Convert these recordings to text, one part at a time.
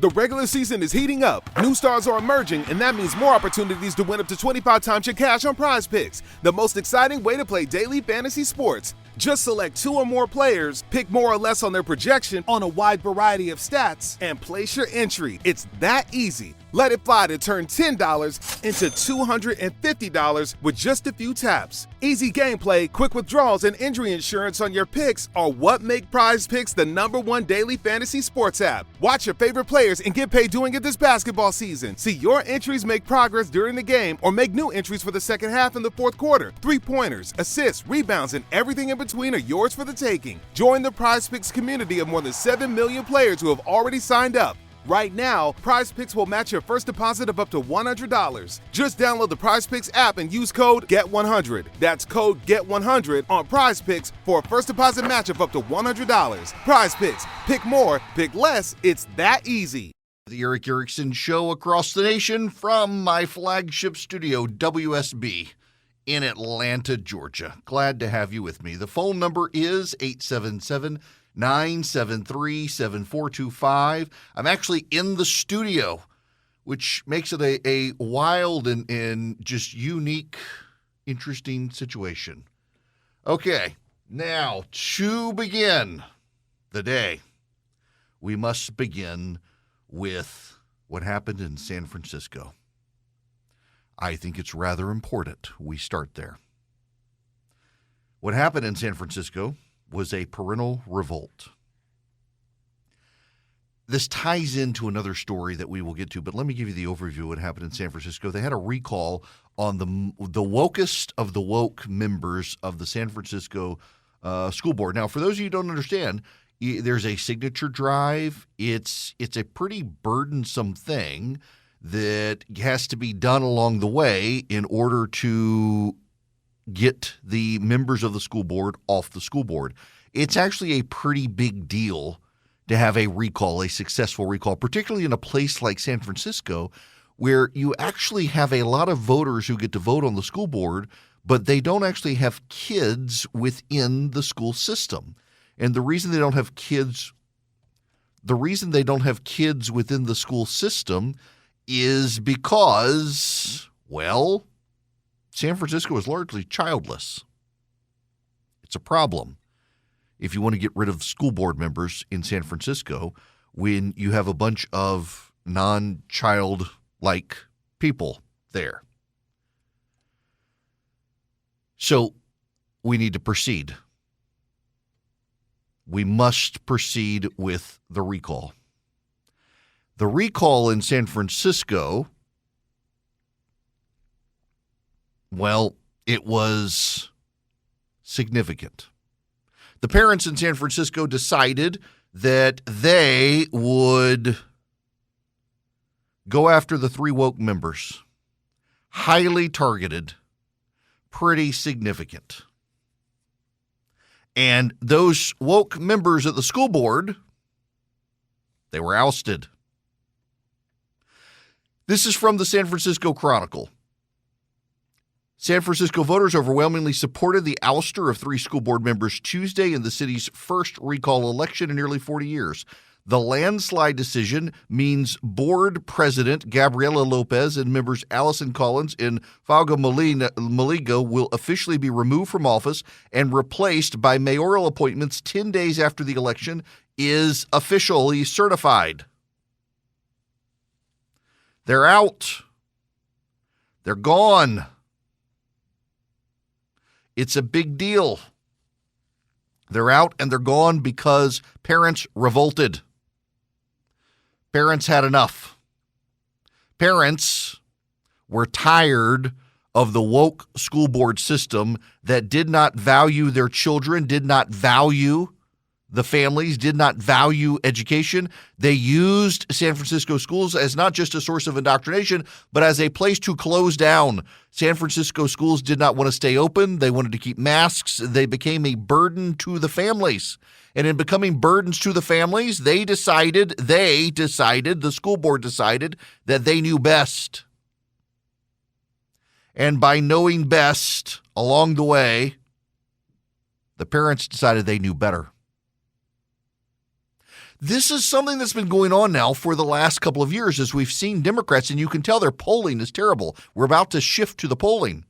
The regular season is heating up, new stars are emerging, and that means more opportunities to win up to 25 times your cash on Prize Picks, the most exciting way to play daily fantasy sports. Just select 2 or more players, pick more or less on their projection on a wide variety of stats, and place your entry. It's that easy. Let it fly to turn $10 into $250 with just a few taps. Easy gameplay, quick withdrawals, and injury insurance on your picks are what make Prize Picks the #1 daily fantasy sports app. Watch your favorite players and get paid doing it this basketball season. See your entries make progress during the game or make new entries for the second half in the fourth quarter. 3-pointers, assists, rebounds, and everything in between are yours for the taking. Join the Prize Picks community of more than 7 million players who have already signed up. Right now, Prize Picks will match your first deposit of up to $100. Just download the Prize Picks app and use code GET100. That's code GET100 on Prize Picks for a first deposit match of up to $100. Prize Picks. Pick more, pick less. It's that easy. The Eric Erickson Show across the nation from my flagship studio, WSB, in Atlanta, Georgia. Glad to have you with me. The phone number is 877-973-7425. I'm actually in the studio, which makes it a wild and just unique, interesting situation. Okay, now to begin the day, we must begin with what happened in San Francisco. I think it's rather important we start there. What happened in San Francisco was a parental revolt. This ties into another story that we will get to, but let me give you the overview of what happened in San Francisco. They had a recall on the wokest of the woke members of the San Francisco school board. Now, for those of you who don't understand, there's a signature drive. It's a pretty burdensome thing that has to be done along the way in order to get the members of the school board off the school board. It's actually a pretty big deal to have a recall, a successful recall, particularly in a place like San Francisco, where you actually have a lot of voters who get to vote on the school board, but they don't actually have kids within the school system. And the reason they don't have kids within the school system is because, well, San Francisco is largely childless. It's a problem if you want to get rid of school board members in San Francisco when you have a bunch of non-child-like people there. So we need to proceed. We must proceed with the recall. The recall in San Francisco, well, it was significant. The parents in San Francisco decided that they would go after the 3 woke members. Highly targeted, pretty significant. And those woke members of the school board, they were ousted. This is from the San Francisco Chronicle. San Francisco voters overwhelmingly supported the ouster of 3 school board members Tuesday in the city's first recall election in nearly 40 years. The landslide decision means board president Gabriela Lopez and members Allison Collins and Faugo Maligo will officially be removed from office and replaced by mayoral appointments 10 days after the election is officially certified. They're out. They're gone. It's a big deal. They're out and they're gone because parents revolted. Parents had enough. Parents were tired of the woke school board system that did not value their children, did not value the families, did not value education. They used San Francisco schools as not just a source of indoctrination, but as a place to close down. San Francisco schools did not want to stay open. They wanted to keep masks. They became a burden to the families. And in becoming burdens to the families, the school board decided that they knew best. And by knowing best along the way, the parents decided they knew better. This is something that's been going on now for the last couple of years as we've seen Democrats, and you can tell their polling is terrible. We're about to shift to the polling.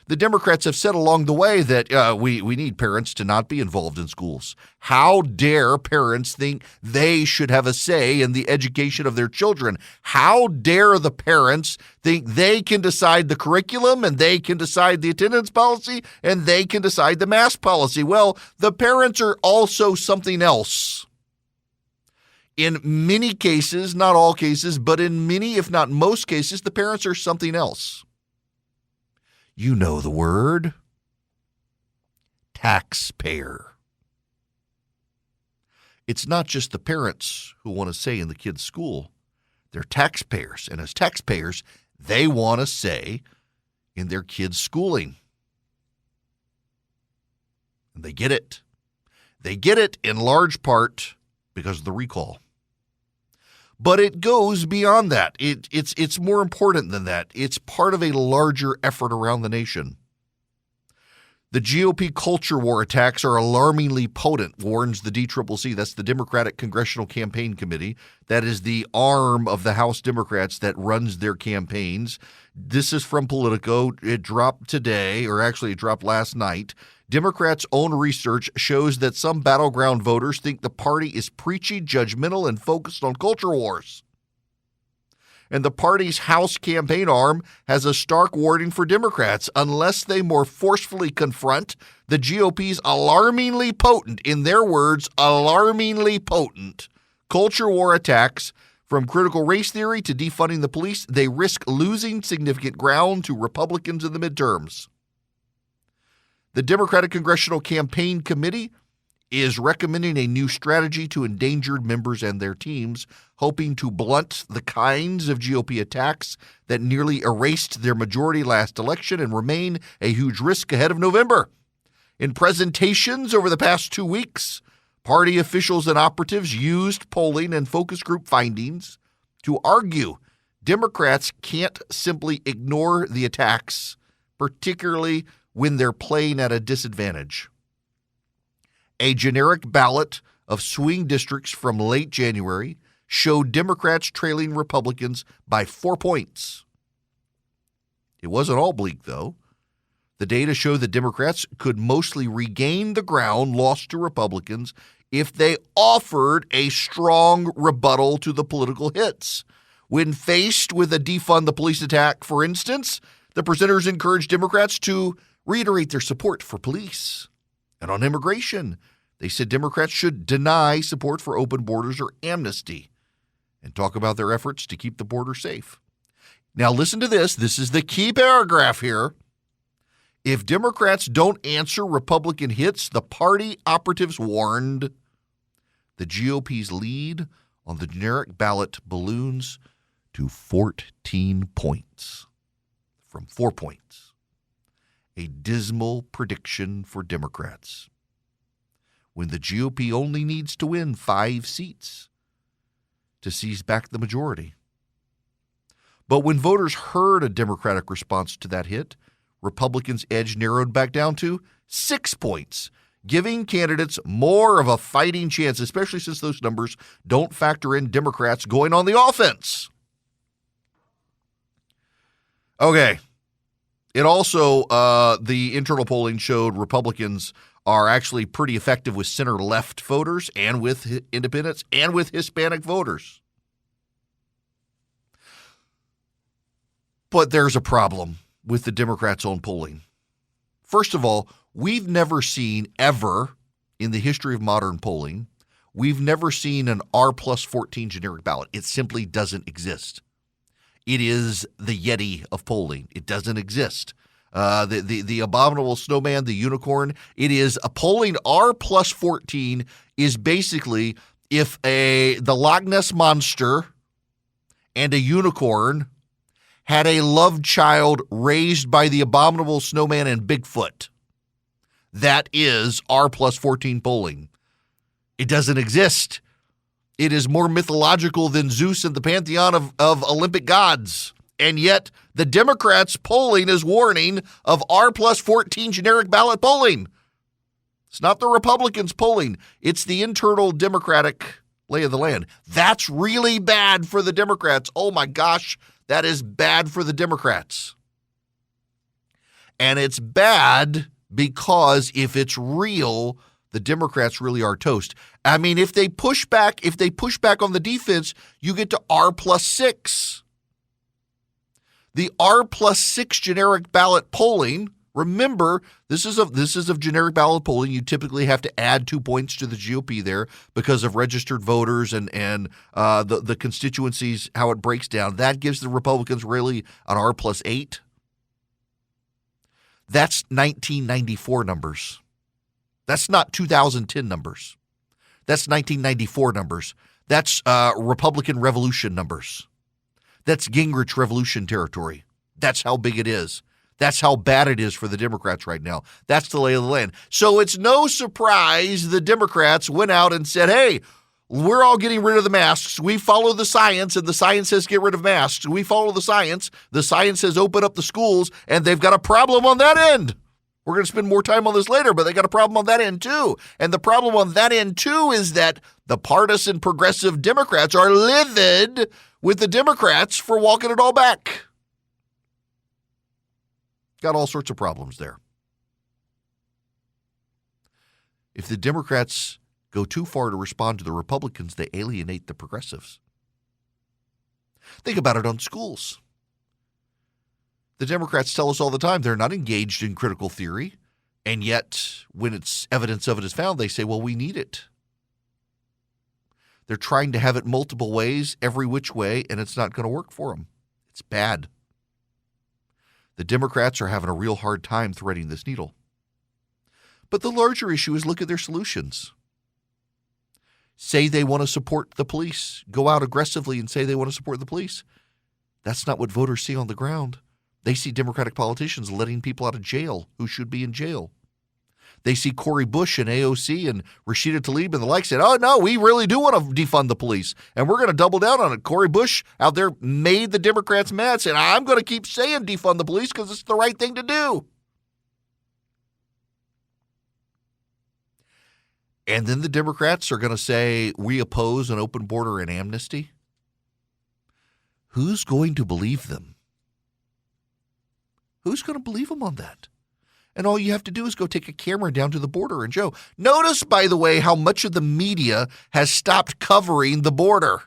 The Democrats have said along the way that we need parents to not be involved in schools. How dare parents think they should have a say in the education of their children? How dare the parents think they can decide the curriculum and they can decide the attendance policy and they can decide the mask policy? Well, the parents are also something else. In many cases, not all cases, but in many, if not most cases, the parents are something else. You know the word. Taxpayer. It's not just the parents who want to say in the kids' school. They're taxpayers. And as taxpayers, they want to say in their kids' schooling. And they get it. They get it in large part because of the recall. But it goes beyond that. It's more important than that. It's part of a larger effort around the nation. The GOP culture war attacks are alarmingly potent, warns the DCCC. That's the Democratic Congressional Campaign Committee. That is the arm of the House Democrats that runs their campaigns. This is from Politico. It dropped today, or actually it dropped last night. Democrats' own research shows that some battleground voters think the party is preachy, judgmental, and focused on culture wars. And the party's House campaign arm has a stark warning for Democrats. Unless they more forcefully confront the GOP's alarmingly potent, in their words, alarmingly potent, culture war attacks, from critical race theory to defunding the police, they risk losing significant ground to Republicans in the midterms. The Democratic Congressional Campaign Committee is recommending a new strategy to endangered members and their teams, hoping to blunt the kinds of GOP attacks that nearly erased their majority last election and remain a huge risk ahead of November. In presentations over the past 2 weeks, party officials and operatives used polling and focus group findings to argue Democrats can't simply ignore the attacks, particularly when they're playing at a disadvantage. A generic ballot of swing districts from late January showed Democrats trailing Republicans by 4 points. It wasn't all bleak, though. The data show that Democrats could mostly regain the ground lost to Republicans if they offered a strong rebuttal to the political hits. When faced with a defund the police attack, for instance, the presenters encouraged Democrats to reiterate their support for police. And on immigration, they said Democrats should deny support for open borders or amnesty and talk about their efforts to keep the border safe. Now listen to this. This is the key paragraph here. If Democrats don't answer Republican hits, the party operatives warned, the GOP's lead on the generic ballot balloons to 14 points from 4 points. A dismal prediction for Democrats when the GOP only needs to win 5 seats to seize back the majority. But when voters heard a Democratic response to that hit, Republicans' edge narrowed back down to 6 points, giving candidates more of a fighting chance, especially since those numbers don't factor in Democrats going on the offense. Okay. It also, the internal polling showed Republicans are actually pretty effective with center-left voters and with independents and with Hispanic voters. But there's a problem with the Democrats' own polling. First of all, we've never seen ever in the history of modern polling, we've never seen an R+14 generic ballot. It simply doesn't exist. It is the Yeti of polling. It doesn't exist. The abominable snowman, the unicorn, it is a polling R+14 is basically if the Loch Ness Monster and a unicorn had a love child raised by the abominable snowman and Bigfoot. That is R+14 polling. It doesn't exist. It is more mythological than Zeus and the pantheon of Olympic gods. And yet the Democrats' polling is warning of R+14 generic ballot polling. It's not the Republicans' polling. It's the internal Democratic lay of the land. That's really bad for the Democrats. Oh my gosh, that is bad for the Democrats. And it's bad because if it's real, the Democrats really are toast. I mean, if they push back on the defense, you get to R+6. The R+6 generic ballot polling, remember, this is of generic ballot polling. You typically have to add 2 points to the GOP there because of registered voters and the constituencies, how it breaks down. That gives the Republicans really an R+8. That's 1994 numbers. That's not 2010 numbers. That's 1994 numbers. That's Republican Revolution numbers. That's Gingrich Revolution territory. That's how big it is. That's how bad it is for the Democrats right now. That's the lay of the land. So it's no surprise the Democrats went out and said, hey, we're all getting rid of the masks. We follow the science, and the science says get rid of masks. We follow the science. The science says open up the schools, and they've got a problem on that end. We're going to spend more time on this later, but they got a problem on that end too. And the problem on that end too is that the partisan progressive Democrats are livid with the Democrats for walking it all back. Got all sorts of problems there. If the Democrats go too far to respond to the Republicans, they alienate the progressives. Think about it on schools. The Democrats tell us all the time they're not engaged in critical theory, and yet when it's evidence of it is found, they say, well, we need it. They're trying to have it multiple ways, every which way, and it's not going to work for them. It's bad. The Democrats are having a real hard time threading this needle. But the larger issue is look at their solutions. Say they want to support the police. Go out aggressively and say they want to support the police. That's not what voters see on the ground. They see Democratic politicians letting people out of jail who should be in jail. They see Cori Bush and AOC and Rashida Tlaib and the like said, oh, no, we really do want to defund the police, and we're going to double down on it. Cori Bush out there made the Democrats mad, saying, I'm going to keep saying defund the police because it's the right thing to do. And then the Democrats are going to say, we oppose an open border and amnesty. Who's going to believe them? Who's going to believe them on that? And all you have to do is go take a camera down to the border and show. Notice, by the way, how much of the media has stopped covering the border.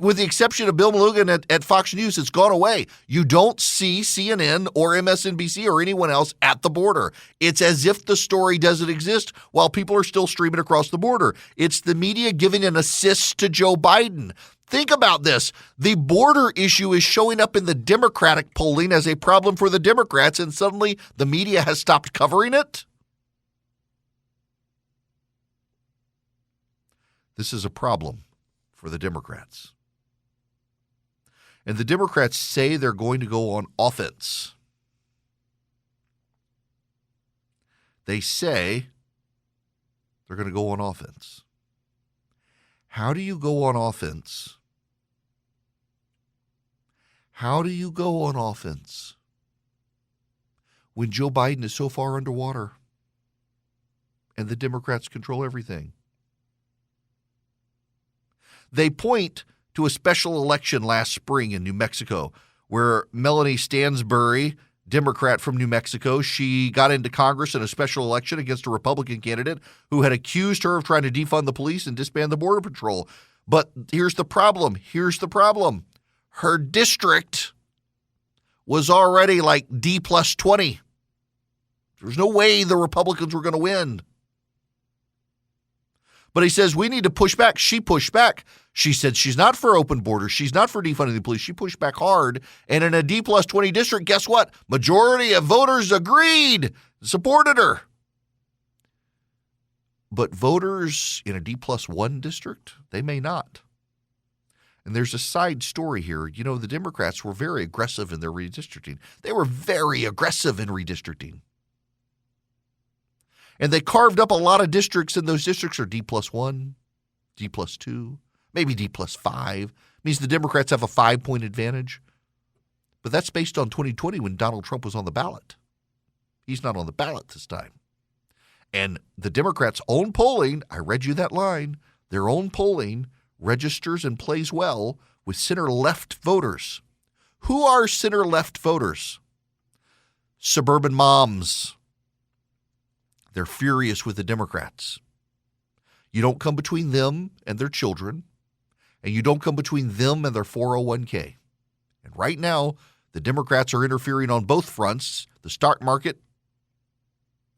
With the exception of Bill Malugin at Fox News, it's gone away. You don't see CNN or MSNBC or anyone else at the border. It's as if the story doesn't exist while people are still streaming across the border. It's the media giving an assist to Joe Biden. Think about this. The border issue is showing up in the Democratic polling as a problem for the Democrats, and suddenly the media has stopped covering it. This is a problem for the Democrats. And the Democrats say they're going to go on offense. They say they're going to go on offense. How do you go on offense? How do you go on offense when Joe Biden is so far underwater and the Democrats control everything? They point to a special election last spring in New Mexico where Melanie Stansbury, Democrat from New Mexico, she got into Congress in a special election against a Republican candidate who had accused her of trying to defund the police and disband the Border Patrol. But here's the problem. Her district was already like D+20. There's no way the Republicans were going to win. But he says, we need to push back. She pushed back. She said she's not for open borders. She's not for defunding the police. She pushed back hard. And in a D+20 district, guess what? Majority of voters agreed, supported her. But voters in a D+1 district, they may not. And there's a side story here. You know, the Democrats were very aggressive in their redistricting. They were very aggressive in redistricting. And they carved up a lot of districts, and those districts are D+1, D+2, maybe D+5. Means the Democrats have a 5-point advantage. But that's based on 2020 when Donald Trump was on the ballot. He's not on the ballot this time. And the Democrats' own polling, I read you that line, Their own polling registers and plays well with center-left voters. Who are center-left voters? Suburban moms. They're furious with the Democrats. You don't come between them and their children, and you don't come between them and their 401k. And right now, the Democrats are interfering on both fronts. The stock market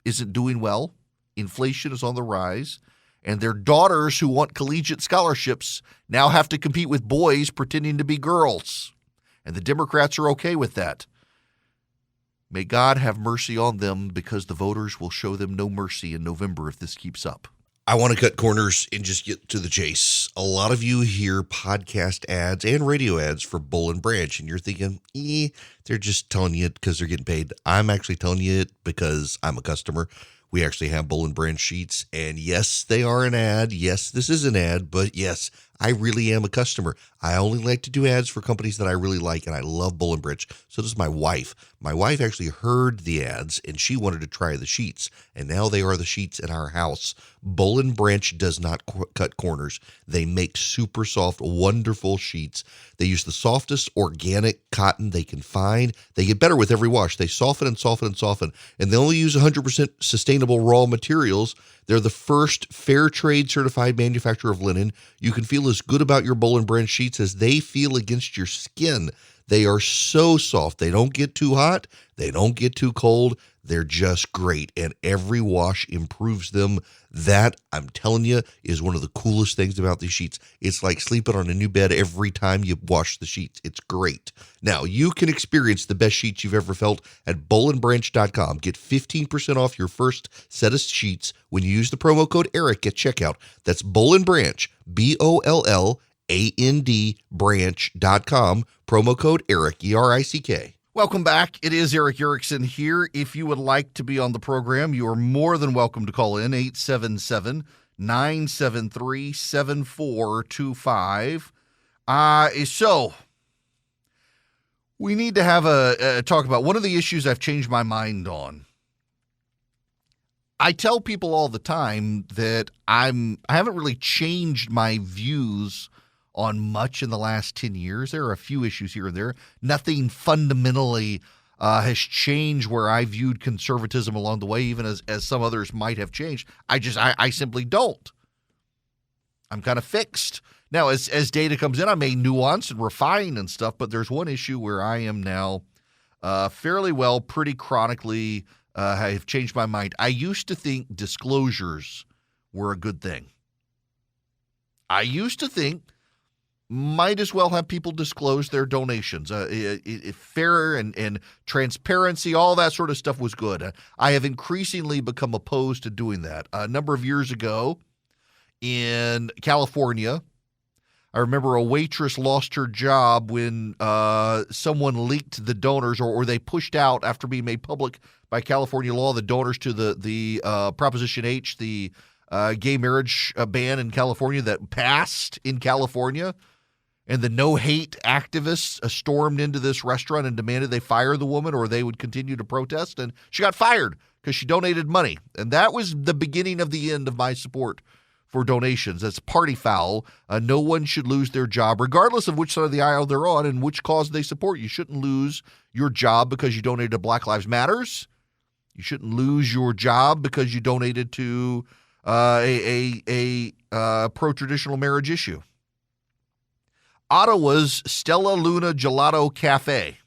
isn't doing well. Inflation is on the rise. And their daughters who want collegiate scholarships now have to compete with boys pretending to be girls. And the Democrats are okay with that. May God have mercy on them, because the voters will show them no mercy in November if this keeps up. I want to cut corners and just get to the chase. A lot of you hear podcast ads and radio ads for Bull and Branch, and you're thinking, they're just telling you it because they're getting paid. I'm actually telling you it because I'm a customer. We actually have Bull and Branch sheets, and yes, they are an ad. Yes, this is an ad, but yes, I really am a customer. I only like to do ads for companies that I really like, and I love Bull and Branch. So does my wife. My wife actually heard the ads, and she wanted to try the sheets, and now they are the sheets in our house. Bull and Branch does not cut corners. They make super soft, wonderful sheets. They use the softest organic cotton they can find. They get better with every wash. They soften and soften and soften, and they only use 100% sustainable raw materials. They're the first fair trade certified manufacturer of linen. You can feel as good about your Bull and Branch sheets as they feel against your skin. They are so soft. They don't get too hot. They don't get too cold. They're just great, and every wash improves them. That, I'm telling you, is one of the coolest things about these sheets. It's like sleeping on a new bed every time you wash the sheets. It's great. Now, you can experience the best sheets you've ever felt at bullandbranch.com. Get 15% off your first set of sheets when you use the promo code ERIC at checkout. That's Bull and Branch, BOLLAND branch.com, promo code ERIC, ERICK. Welcome back. It is Eric Erickson here. If you would like to be on the program, you are more than welcome to call in 877-973-7425. So we need to have a talk about one of the issues I've changed my mind on. I tell people all the time that I haven't really changed my views on much in the last 10 years. There are a few issues here and there. Nothing fundamentally has changed where I viewed conservatism along the way, even as some others might have changed. I simply don't. I'm kind of fixed. Now, as data comes in, I may nuance and refine and stuff, but there's one issue where I am now fairly well, pretty chronically, have changed my mind. I used to think disclosures were a good thing. I used to think might as well have people disclose their donations. Fair and transparency, all that sort of stuff was good. I have increasingly become opposed to doing that. A number of years ago in California, I remember a waitress lost her job when someone leaked the donors, or they pushed out after being made public by California law, the donors to the Proposition H, the gay marriage ban in California that passed in California. And the no-hate activists stormed into this restaurant and demanded they fire the woman or they would continue to protest. And she got fired because she donated money. And that was the beginning of the end of my support for donations. That's party foul. No one should lose their job, regardless of which side of the aisle they're on and which cause they support. You shouldn't lose your job because you donated to Black Lives Matters. You shouldn't lose your job because you donated to a pro-traditional marriage issue. Ottawa's Stella Luna Gelato Cafe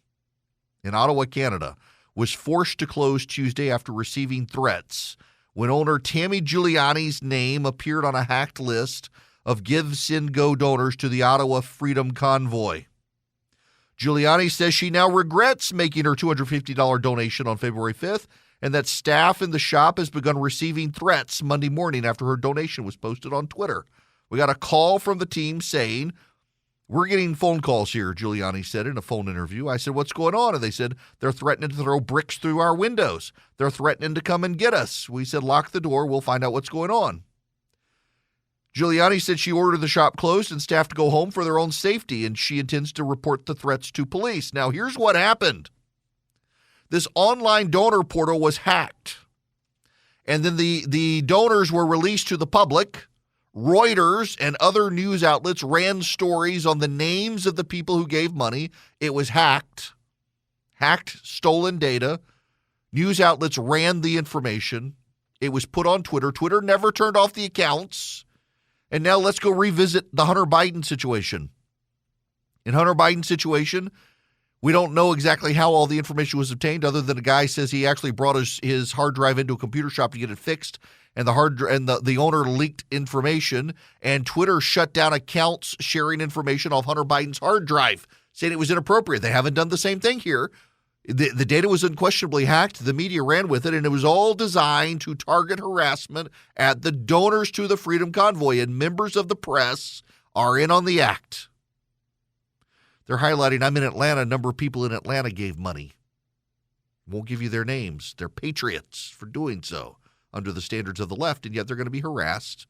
in Ottawa, Canada, was forced to close Tuesday after receiving threats when owner Tammy Giuliani's name appeared on a hacked list of Give, Send, Go donors to the Ottawa Freedom Convoy. Giuliani says she now regrets making her $250 donation on February 5th and that staff in the shop has begun receiving threats Monday morning after her donation was posted on Twitter. We got a call from the team saying, "We're getting phone calls here," Giuliani said in a phone interview. I said, "What's going on?" And they said, "They're threatening to throw bricks through our windows. They're threatening to come and get us." We said, "Lock the door. We'll find out what's going on." Giuliani said she ordered the shop closed and staff to go home for their own safety, and she intends to report the threats to police. Now, here's what happened. This online donor portal was hacked, and then the donors were released to the public Reuters and other news outlets ran stories on the names of the people who gave money. It was hacked, stolen data. News outlets ran the information. It was put on Twitter. Twitter never turned off the accounts. And now let's go revisit the Hunter Biden situation. In Hunter Biden's situation, we don't know exactly how all the information was obtained, other than a guy says he actually brought his hard drive into a computer shop to get it fixed, and the owner leaked information, and Twitter shut down accounts sharing information off Hunter Biden's hard drive, saying it was inappropriate. They haven't done the same thing here. The data was unquestionably hacked. The media ran with it, and it was all designed to target harassment at the donors to the Freedom Convoy, and members of the press are in on the act. They're highlighting, I'm in Atlanta, a number of people in Atlanta gave money. Won't give you their names. They're patriots for doing so under the standards of the left, and yet they're going to be harassed.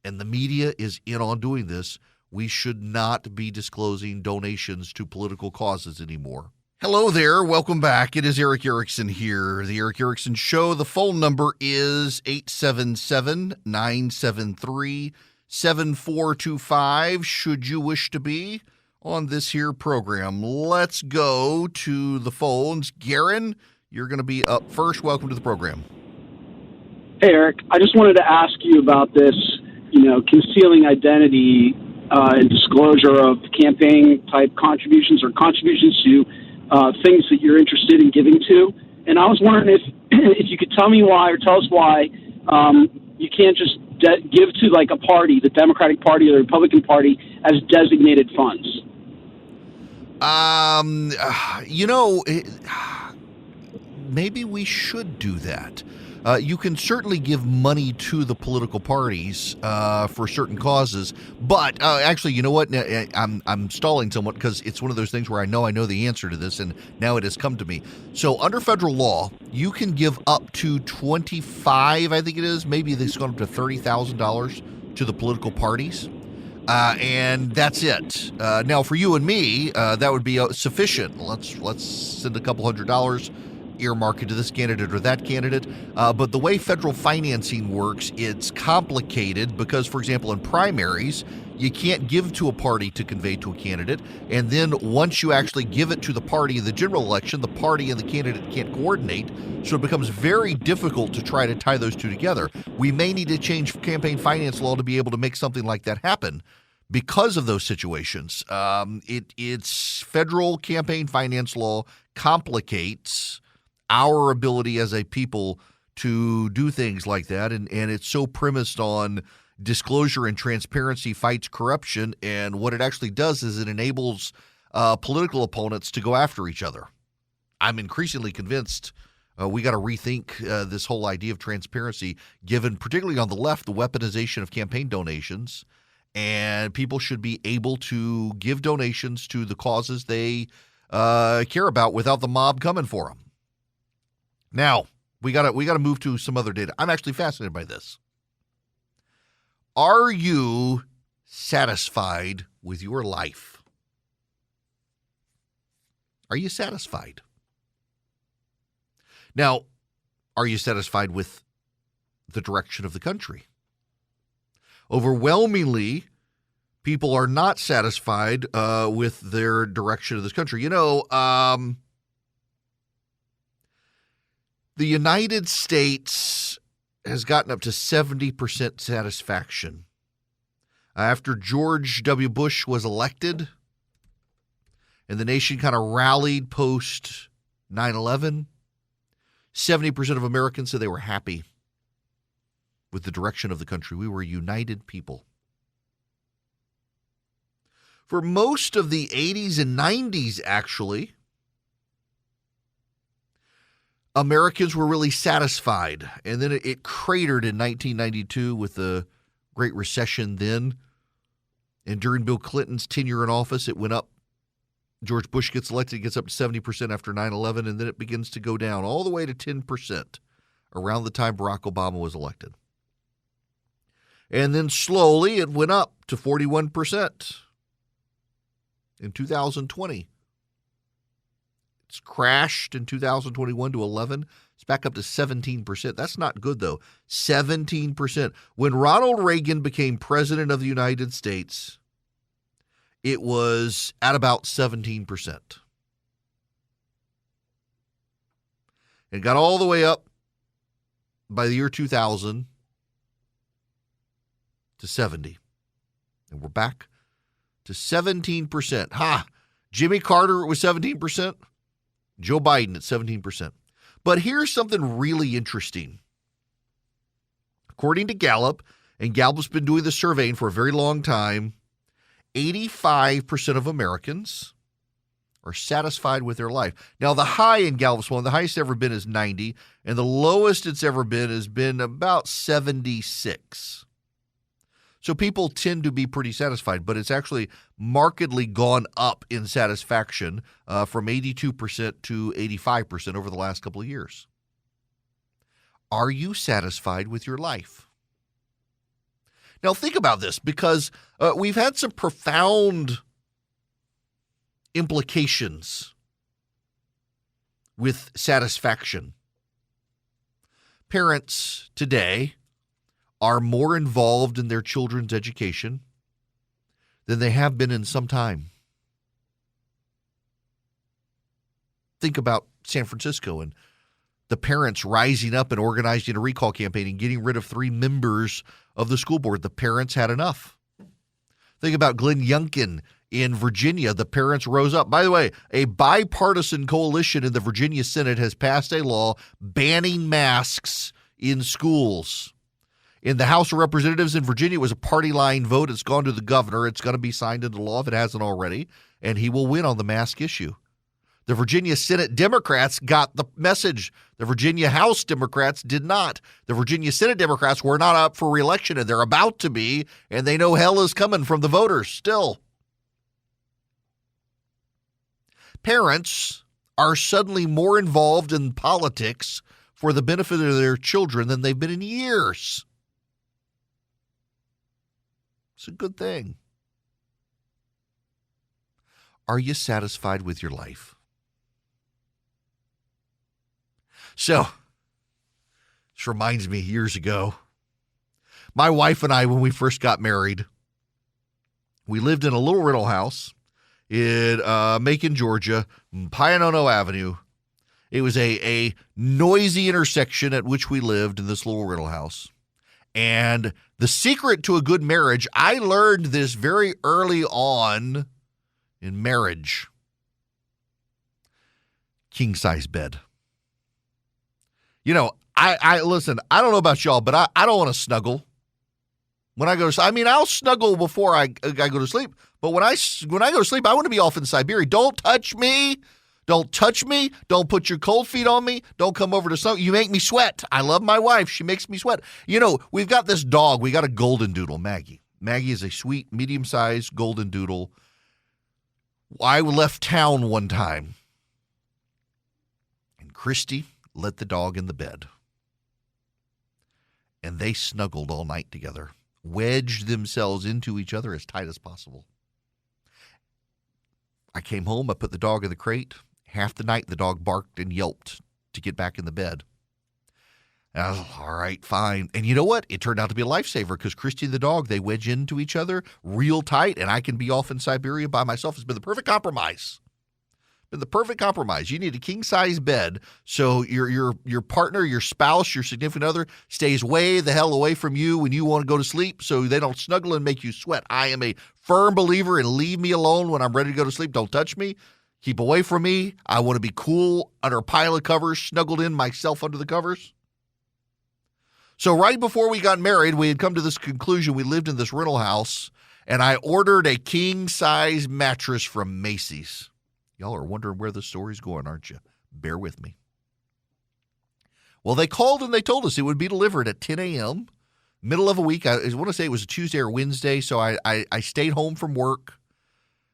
And the media is in on doing this. We should not be disclosing donations to political causes anymore. Hello there. Welcome back. It is Eric Erickson here. The Eric Erickson Show. The phone number is 877-973-7425 should you wish to be on this here program. Let's go to the phones. Garen, you're going to be up first. Welcome to the program. Hey, Eric. I just wanted to ask you about this, concealing identity and disclosure of campaign-type contributions or contributions to things that you're interested in giving to. And I was wondering if you could tell me why, or tell us why, you can't just give to like a party, the Democratic Party or the Republican Party, as designated funds. Maybe we should do that. You can certainly give money to the political parties for certain causes, but actually, you know what? I'm stalling somewhat because it's one of those things where I know the answer to this, and now it has come to me. So under federal law, you can give up to $25, I think it is, maybe it's gone up to $30,000 to the political parties. And that's it. Now, for you and me, that would be sufficient. Let's send a couple $100, earmark it to this candidate or that candidate. But the way federal financing works, it's complicated because, for example, in primaries, you can't give to a party to convey to a candidate. And then once you actually give it to the party in the general election, the party and the candidate can't coordinate. So it becomes very difficult to try to tie those two together. We may need to change campaign finance law to be able to make something like that happen because of those situations. It's federal campaign finance law complicates our ability as a people to do things like that. And it's so premised on disclosure and transparency fights corruption. And what it actually does is it enables political opponents to go after each other. I'm increasingly convinced we got to rethink this whole idea of transparency, given particularly on the left, the weaponization of campaign donations. And people should be able to give donations to the causes they care about without the mob coming for them. Now, we got to move to some other data. I'm actually fascinated by this. Are you satisfied with your life? Are you satisfied? Now, are you satisfied with the direction of the country? Overwhelmingly, people are not satisfied with their direction of this country. The United States has gotten up to 70% satisfaction. After George W. Bush was elected and the nation kind of rallied post 9/11, 70% of Americans said they were happy with the direction of the country. We were a united people. For most of the 80s and 90s, actually, Americans were really satisfied. And then it cratered in 1992 with the Great Recession then. And during Bill Clinton's tenure in office, it went up. George Bush gets elected, it gets up to 70% after 9/11, and then it begins to go down all the way to 10% around the time Barack Obama was elected. And then slowly it went up to 41% in 2020. It's crashed in 2021 to 11. It's back up to 17%. That's not good, though. 17%. When Ronald Reagan became president of the United States, it was at about 17%. It got all the way up by the year 2000 to 70. And we're back to 17%. Ha! Jimmy Carter was 17%. Joe Biden at 17%. But here's something really interesting. According to Gallup, and Gallup's been doing the surveying for a very long time, 85% of Americans are satisfied with their life. Now, the high in Gallup's one, the highest ever been is 90, and the lowest it's ever been has been about 76. So people tend to be pretty satisfied, but it's actually markedly gone up in satisfaction from 82% to 85% over the last couple of years. Are you satisfied with your life? Now think about this, because we've had some profound implications with satisfaction. Parents today are more involved in their children's education than they have been in some time. Think about San Francisco and the parents rising up and organizing a recall campaign and getting rid of 3 members of the school board. The parents had enough. Think about Glenn Youngkin in Virginia. The parents rose up. By the way, a bipartisan coalition in the Virginia Senate has passed a law banning masks in schools. In the House of Representatives in Virginia, it was a party line vote. It's gone to the governor. It's going to be signed into law if it hasn't already, and he will win on the mask issue. The Virginia Senate Democrats got the message. The Virginia House Democrats did not. The Virginia Senate Democrats were not up for re-election, and they're about to be, and they know hell is coming from the voters still. Parents are suddenly more involved in politics for the benefit of their children than they've been in years. It's a good thing. Are you satisfied with your life? So, this reminds me years ago, my wife and I, when we first got married, we lived in a little rental house in Macon, Georgia, Pionono Avenue. It was a noisy intersection at which we lived in this little rental house. And the secret to a good marriage, I learned this very early on in marriage. King-size bed. You know, I listen, I don't know about y'all, but I don't want to snuggle. When I go to sleep, I mean, I'll snuggle before I go to sleep. But when I go to sleep, I want to be off in Siberia. Don't touch me. Don't touch me. Don't put your cold feet on me. Don't come over to some. You make me sweat. I love my wife. She makes me sweat. You know, we've got this dog. We got a golden doodle, Maggie. Maggie is a sweet, medium-sized golden doodle. I left town one time, and Christy let the dog in the bed. And they snuggled all night together, wedged themselves into each other as tight as possible. I came home. I put the dog in the crate. Half the night, the dog barked and yelped to get back in the bed. And I was like, all right, fine. And you know what? It turned out to be a lifesaver because Christy and the dog, they wedge into each other real tight, and I can be off in Siberia by myself. It's been the perfect compromise. The perfect compromise. You need a king-size bed so your partner, your spouse, your significant other stays way the hell away from you when you want to go to sleep so they don't snuggle and make you sweat. I am a firm believer in leave me alone when I'm ready to go to sleep. Don't touch me. Keep away from me. I want to be cool under a pile of covers, snuggled in myself under the covers. So right before we got married, we had come to this conclusion. We lived in this rental house, and I ordered a king-size mattress from Macy's. Y'all are wondering where the story's going, aren't you? Bear with me. Well, they called and they told us it would be delivered at 10 a.m., middle of a week. I want to say it was a Tuesday or Wednesday, so I stayed home from work,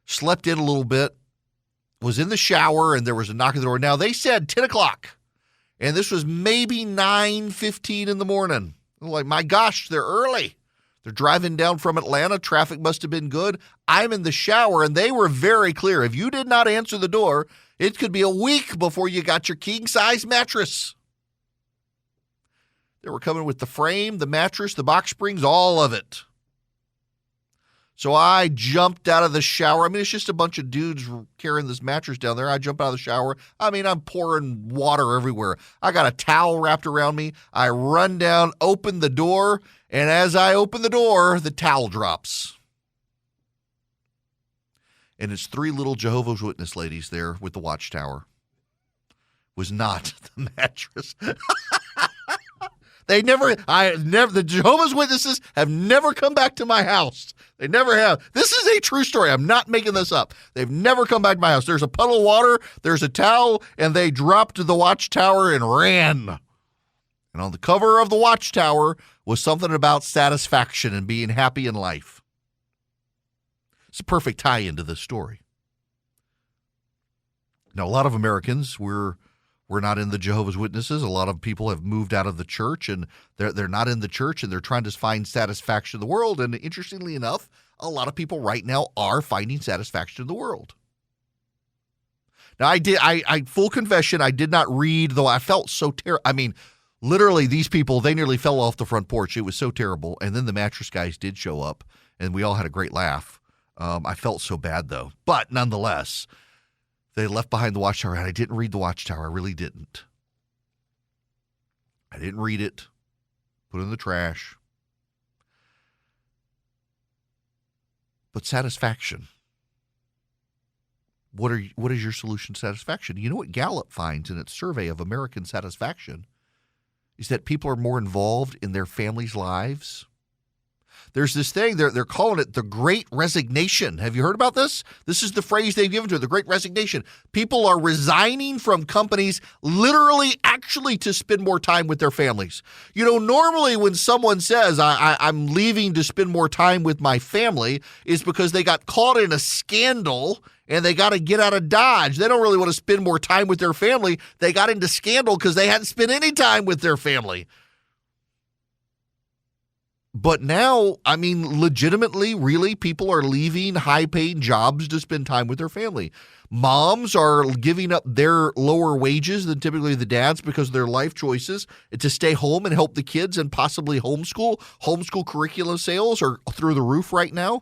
slept in a little bit, was in the shower, and there was a knock at the door. Now, they said 10 o'clock, and this was maybe 9:15 in the morning. I'm like, my gosh, they're early. They're driving down from Atlanta. Traffic must have been good. I'm in the shower, and they were very clear. If you did not answer the door, it could be a week before you got your king-size mattress. They were coming with the frame, the mattress, the box springs, all of it. So I jumped out of the shower. I mean, it's just a bunch of dudes carrying this mattress down there. I jump out of the shower. I mean, I'm pouring water everywhere. I got a towel wrapped around me. I run down, open the door, and as I open the door, the towel drops. And it's 3 little Jehovah's Witness ladies there with the watchtower. Was not the mattress. The Jehovah's Witnesses have never come back to my house. They never have. This is a true story. I'm not making this up. They've never come back to my house. There's a puddle of water, there's a towel, and they dropped the watchtower and ran. And on the cover of the watchtower was something about satisfaction and being happy in life. It's a perfect tie-in to this story. Now, a lot of Americans, we're not in the Jehovah's Witnesses. A lot of people have moved out of the church, and they're not in the church, and they're trying to find satisfaction in the world. And interestingly enough, a lot of people right now are finding satisfaction in the world. Now, I full confession, I did not read, though I felt so terrible. I mean, literally, these people, they nearly fell off the front porch. It was so terrible. And then the mattress guys did show up, and we all had a great laugh. I felt so bad, though. But nonetheless, they left behind the watchtower, and I didn't read the watchtower. I really didn't. I didn't read it. Put it in the trash. But satisfaction. What is your solution to satisfaction? You know what Gallup finds in its survey of American satisfaction is that people are more involved in their families' lives. There's this thing, they're calling it the Great Resignation. Have you heard about this? This is the phrase they've given to it, the Great Resignation. People are resigning from companies literally actually to spend more time with their families. You know, normally when someone says, I'm leaving to spend more time with my family, is because they got caught in a scandal and they got to get out of Dodge. They don't really want to spend more time with their family. They got into scandal because they hadn't spent any time with their family. But now, I mean, legitimately, really, people are leaving high-paying jobs to spend time with their family. Moms are giving up their lower wages than typically the dads because of their life choices to stay home and help the kids and possibly homeschool. Homeschool curriculum sales are through the roof right now.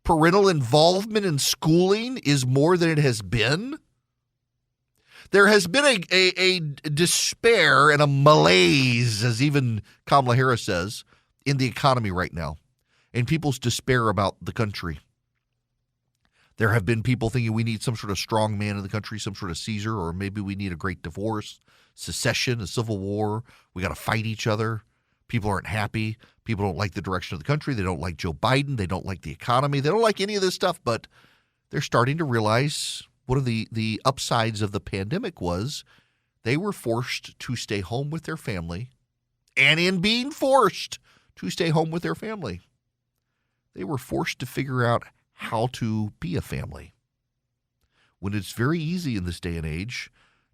Parental involvement in schooling is more than it has been. There has been a despair and a malaise, as even Kamala Harris says, in the economy right now, and people's despair about the country. There have been people thinking we need some sort of strong man in the country, some sort of Caesar, or maybe we need a great divorce, secession, a civil war. We got to fight each other. People aren't happy. People don't like the direction of the country. They don't like Joe Biden. They don't like the economy. They don't like any of this stuff, but they're starting to realize one of the upsides of the pandemic was they were forced to stay home with their family, and in being forced to stay home with their family, they were forced to figure out how to be a family. When it's very easy in this day and age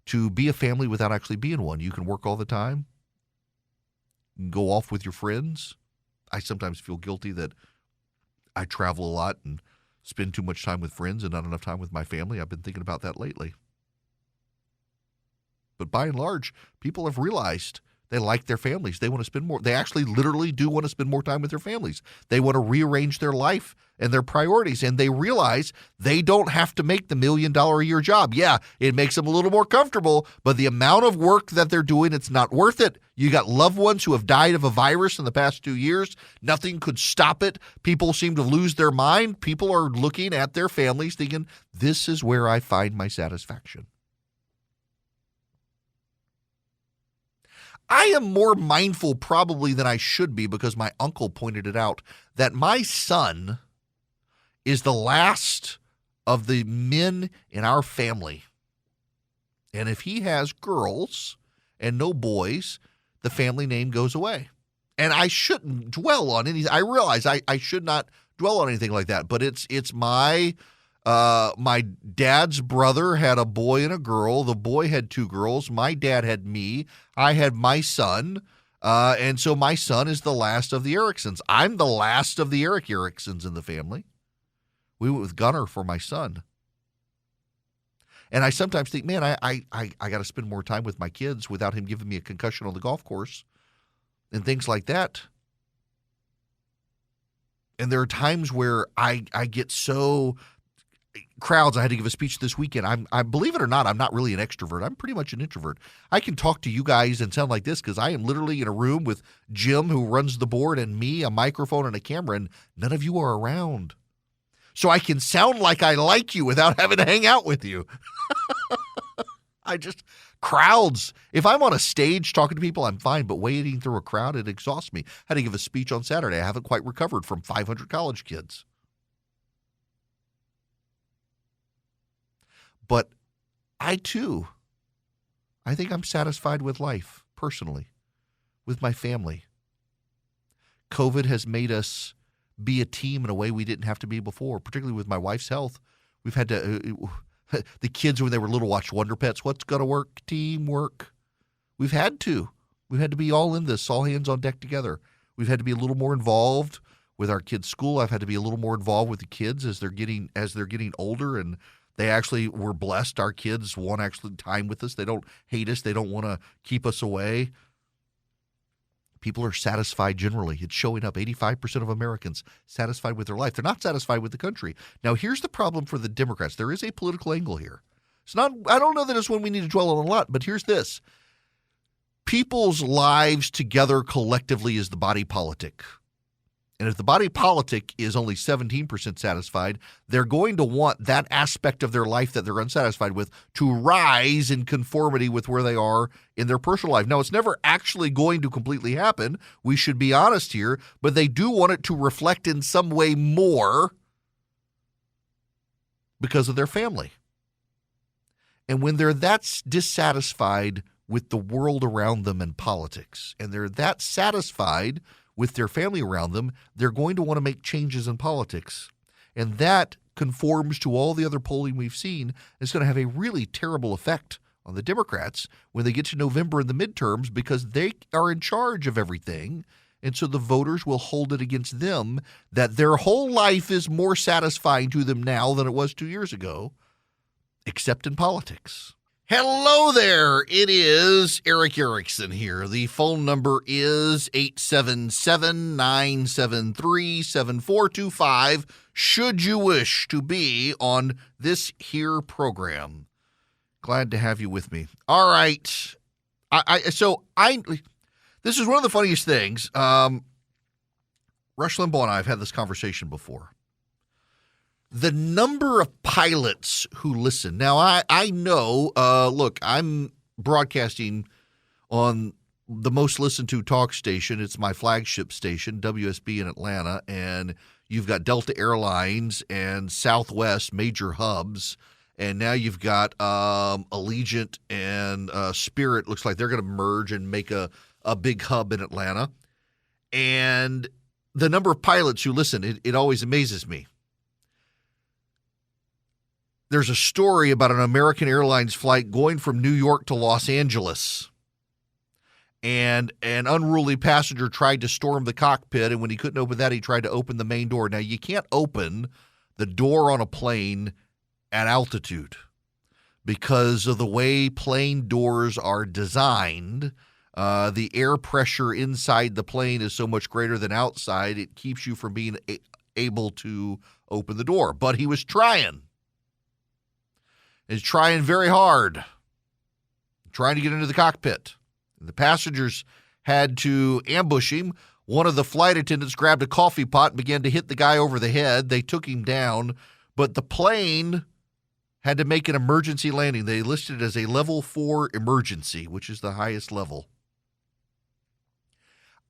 to be a family without actually being one. You can work all the time. You can go off with your friends. I sometimes feel guilty that I travel a lot and spend too much time with friends and not enough time with my family. I've been thinking about that lately. But by and large, people have realized they like their families. They want to spend more. They actually literally do want to spend more time with their families. They want to rearrange their life and their priorities. And they realize they don't have to make the $1 million a year job. Yeah, it makes them a little more comfortable, but the amount of work that they're doing, it's not worth it. You got loved ones who have died of a virus in the past 2 years. Nothing could stop it. People seem to lose their mind. People are looking at their families thinking, this is where I find my satisfaction. I am more mindful probably than I should be because my uncle pointed it out that my son is the last of the men in our family. And if he has girls and no boys, the family name goes away. And I shouldn't dwell on any. I realize I should not dwell on anything like that, but it's my dad's brother had a boy and a girl. The boy had 2 girls. My dad had me. I had my son. And so my son is the last of the Ericksons. I'm the last of the Ericksons in the family. We went with Gunnar for my son. And I sometimes think, man, I got to spend more time with my kids without him giving me a concussion on the golf course and things like that. And there are times where I get so crowds. I had to give a speech this weekend. I believe it or not, I'm not really an extrovert. I'm pretty much an introvert. I can talk to you guys and sound like this because I am literally in a room with Jim, who runs the board, and me, a microphone and a camera, and none of you are around. So I can sound like I like you without having to hang out with you. Crowds. If I'm on a stage talking to people, I'm fine, but wading through a crowd, it exhausts me. I had to give a speech on Saturday. I haven't quite recovered from 500 college kids. But I think I'm satisfied with life, personally, with my family. COVID has made us be a team in a way we didn't have to be before, particularly with my wife's health. We've had to, the kids when they were little watched Wonder Pets. What's going to work? Teamwork. We've had to be all in this, all hands on deck together. We've had to be a little more involved with our kids' school. I've had to be a little more involved with the kids as they're getting older, and they actually were blessed. Our kids want actually time with us. They don't hate us. They don't want to keep us away. People are satisfied generally. It's showing up. 85% of Americans satisfied with their life. They're not satisfied with the country. Now, here's the problem for the Democrats. There is a political angle here. It's not. I don't know that it's one we need to dwell on a lot, but here's this. People's lives together collectively is the body politic. And if the body politic is only 17% satisfied, they're going to want that aspect of their life that they're unsatisfied with to rise in conformity with where they are in their personal life. Now, it's never actually going to completely happen. We should be honest here, but they do want it to reflect in some way more because of their family. And when they're that dissatisfied with the world around them and politics, and they're that satisfied with their family around them, they're going to want to make changes in politics. And that conforms to all the other polling we've seen. It's going to have a really terrible effect on the Democrats when they get to November in the midterms because they are in charge of everything. And so the voters will hold it against them that their whole life is more satisfying to them now than it was 2 years ago, except in politics. Hello there. It is Eric Erickson here. The phone number is 877-973-7425 should you wish to be on this here program. Glad to have you with me. All right. This is one of the funniest things. Rush Limbaugh and I have had this conversation before. The number of pilots who listen. Now, I know, look, I'm broadcasting on the most listened to talk station. It's my flagship station, WSB in Atlanta, and you've got Delta Airlines and Southwest, major hubs, and now you've got Allegiant and Spirit. Looks like they're going to merge and make a big hub in Atlanta. And the number of pilots who listen, it always amazes me. There's a story about an American Airlines flight going from New York to Los Angeles. And an unruly passenger tried to storm the cockpit, and when he couldn't open that, he tried to open the main door. Now, you can't open the door on a plane at altitude because of the way plane doors are designed. The air pressure inside the plane is so much greater than outside, it keeps you from being able to open the door. But he was trying. Is trying very hard, trying to get into the cockpit. The passengers had to ambush him. One of the flight attendants grabbed a coffee pot and began to hit the guy over the head. They took him down, but the plane had to make an emergency landing. They listed it as a level 4 emergency, which is the highest level.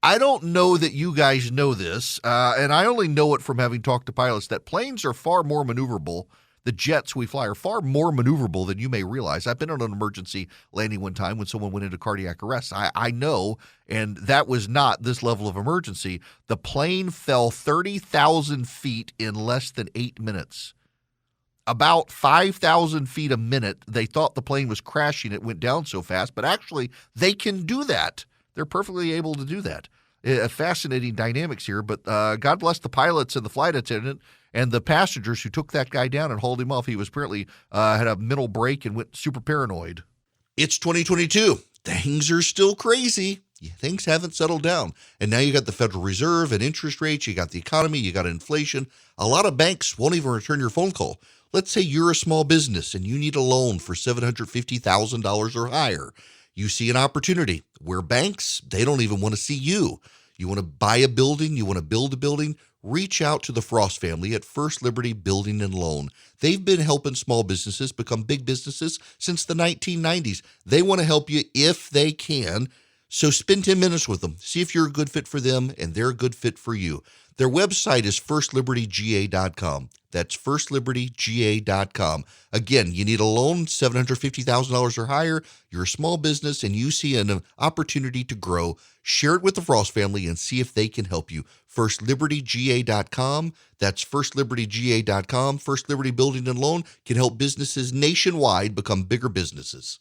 I don't know that you guys know this, and I only know it from having talked to pilots, that planes are far more maneuverable. The jets we fly are far more maneuverable than you may realize. I've been on an emergency landing one time when someone went into cardiac arrest. I know, and that was not this level of emergency. The plane fell 30,000 feet in less than 8 minutes. About 5,000 feet a minute. They thought the plane was crashing. It went down so fast, but actually they can do that. they're perfectly able to do that. Fascinating dynamics here, but God bless the pilots and the flight attendant and the passengers who took that guy down and hauled him off. He was apparently had a mental break and went super paranoid. It's 2022. Things are still crazy. Things haven't settled down. And now you got the Federal Reserve and interest rates. You got the economy. You got inflation. A lot of banks won't even return your phone call. Let's say you're a small business and you need a loan for $750,000 or higher. You see an opportunity where banks, they don't even want to see you. You want to buy a building, you want to build a building, reach out to the Frost family at First Liberty Building and Loan. They've been helping small businesses become big businesses since the 1990s. They want to help you if they can. So spend 10 minutes with them. See if you're a good fit for them and they're a good fit for you. Their website is firstlibertyga.com. That's firstlibertyga.com. Again, you need a loan, $750,000 or higher. You're a small business and you see an opportunity to grow. Share it with the Frost family and see if they can help you. Firstlibertyga.com. That's firstlibertyga.com. First Liberty Building and Loan can help businesses nationwide become bigger businesses.